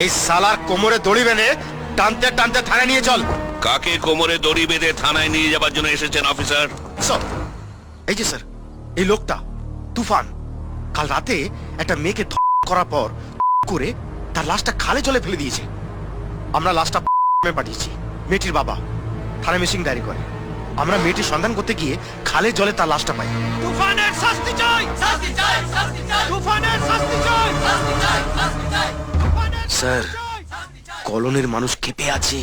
এই সালার কোমরে দড়ি বেঁধে টানতে টানতে থানায় নিয়ে চল। কাকে কোমরে দড়ি বেঁধে থানায় নিয়ে যাবার জন্য এসেছেন অফিসার? স্যার, এই যে স্যার, এই লোকটা তুফান কাল রাতে একটা মেয়েকে করার পর করে তার লাশটা খালে জলে ফেলে দিয়েছে। আমরা লাশটা পাঠিয়েছি। মেয়েটির বাবা থানায় মিসিং ডায়েরি করে। আমরা মেয়েটির সন্ধান করতে গিয়ে খালে জলে তার লাশটা পাই। তুফানের শাস্তি চাই, শাস্তি চাই, শাস্তি চাই, তুফানের শাস্তি চাই, শাস্তি চাই, শাস্তি চাই। স্যার, কলোনির মানুষ ক্ষেপে আছে।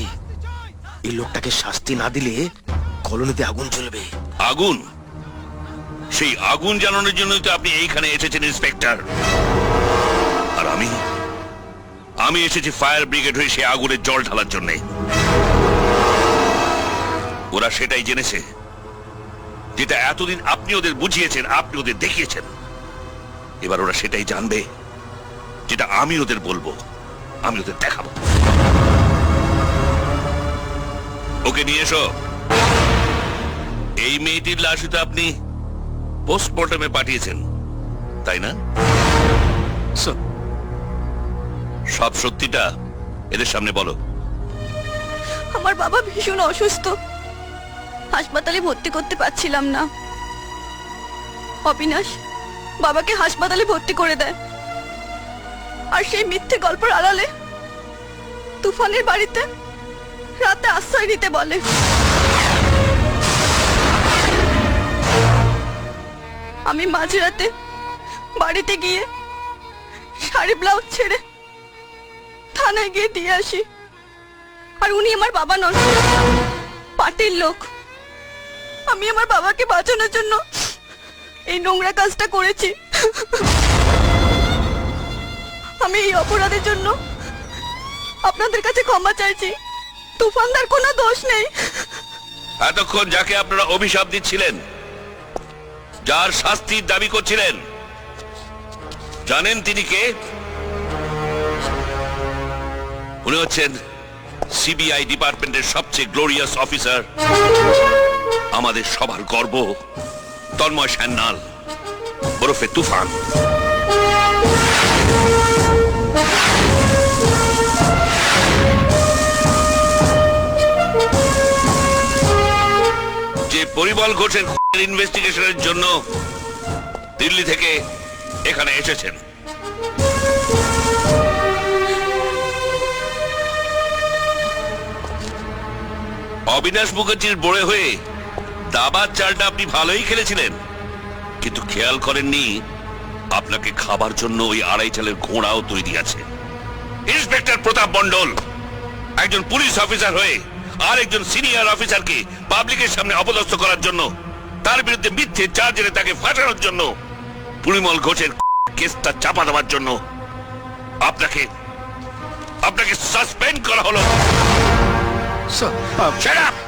এই লোকটাকে শাস্তি না দিলে কলোনিতে আগুন জ্বলবে। আগুন? সেই আগুন জ্বালানোর জন্যই তো আপনি এইখানে এসেছেন ইন্সপেক্টর। আর আমি এসেছি ফায়ার ব্রিগেড হয়ে সেই আগুনের জল ঢালার জন্য। ওরা সেটাই জেনেছে যেটা এতদিন আপনি ওদের বুঝিয়েছেন, আপনি ওদের দেখিয়েছেন। এবার ওরা সেটাই জানবে যেটা আমি ওদের বলবো, আমি ওদের দেখাবো। ওকে নিয়ে এসো। এই মেয়েটির লাশ তো আপনি পোস্টমর্টমে পাঠিয়েছেন, তাই না? সব সত্যিটা এদের সামনে বলো। আমার বাবা ভীষণ অসুস্থ, হাসপাতালে ভর্তি করতে পারছিলাম না। অবিনাশ বাবাকে হাসপাতালে ভর্তি করে দেয়, আর সেই মিথ্যে গল্পের আড়ালে তুফানের বাড়িতে রাতে আশ্রয় নিতে বলে। আমি মাঝরাতে বাড়িতে গিয়ে শাড়ি ব্লাউজ ছেড়ে থানায় গিয়ে দিয়ে আসি। আর উনি আমার বাবা নন, পার্টির লোক। আমি আমার বাবাকে বাঁচানোর জন্য এই নোংরা কাজটা করেছি। আমি এই অপরাধের জন্য আপনাদের কাছে ক্ষমা চাইছি। তুফানদার কোনো দোষ নেই। এতক্ষণ যাকে আপনারা অভিশাপ দিচ্ছিলেন, যার শাস্তির দাবি করছিলেন, জানেন তিনি কে? উনি হচ্ছেন সিবিআই ডিপার্টমেন্টের সবচেয়ে গ্লোরিয়াস অফিসার, আমাদের সবার গর্ব, তন্ময় সান্যাল ওরফে তুফান। যে পরিমল ঘোষের ইনভেস্টিগেশনের জন্য দিল্লি থেকে এখানে এসেছেন। অবিনাশ মুখার্জির বড়ে হয়ে দাবার চালটা আপনি ভালোই খেলেছিলেন, কিন্তু খেয়াল করেননি আপনাকে খাবার জন্য ওই আড়াই চালের ঘোড়াও তৈরি আছে। ইন্সপেক্টর প্রতাপ মণ্ডল একজন পুলিশ অফিসার হয়ে আর একজন সিনিয়র অফিসারকে পাবলিকের সামনে অপদস্থ করার জন্য, তার বিরুদ্ধে মিথ্যে চার্জে তাকে ফাঁসানোর জন্য, পরিমল ঘোষের কেসটা চাপা দেওয়ার জন্য আপনাকে সাসপেন্ড করা হলো। Sir, Shut up!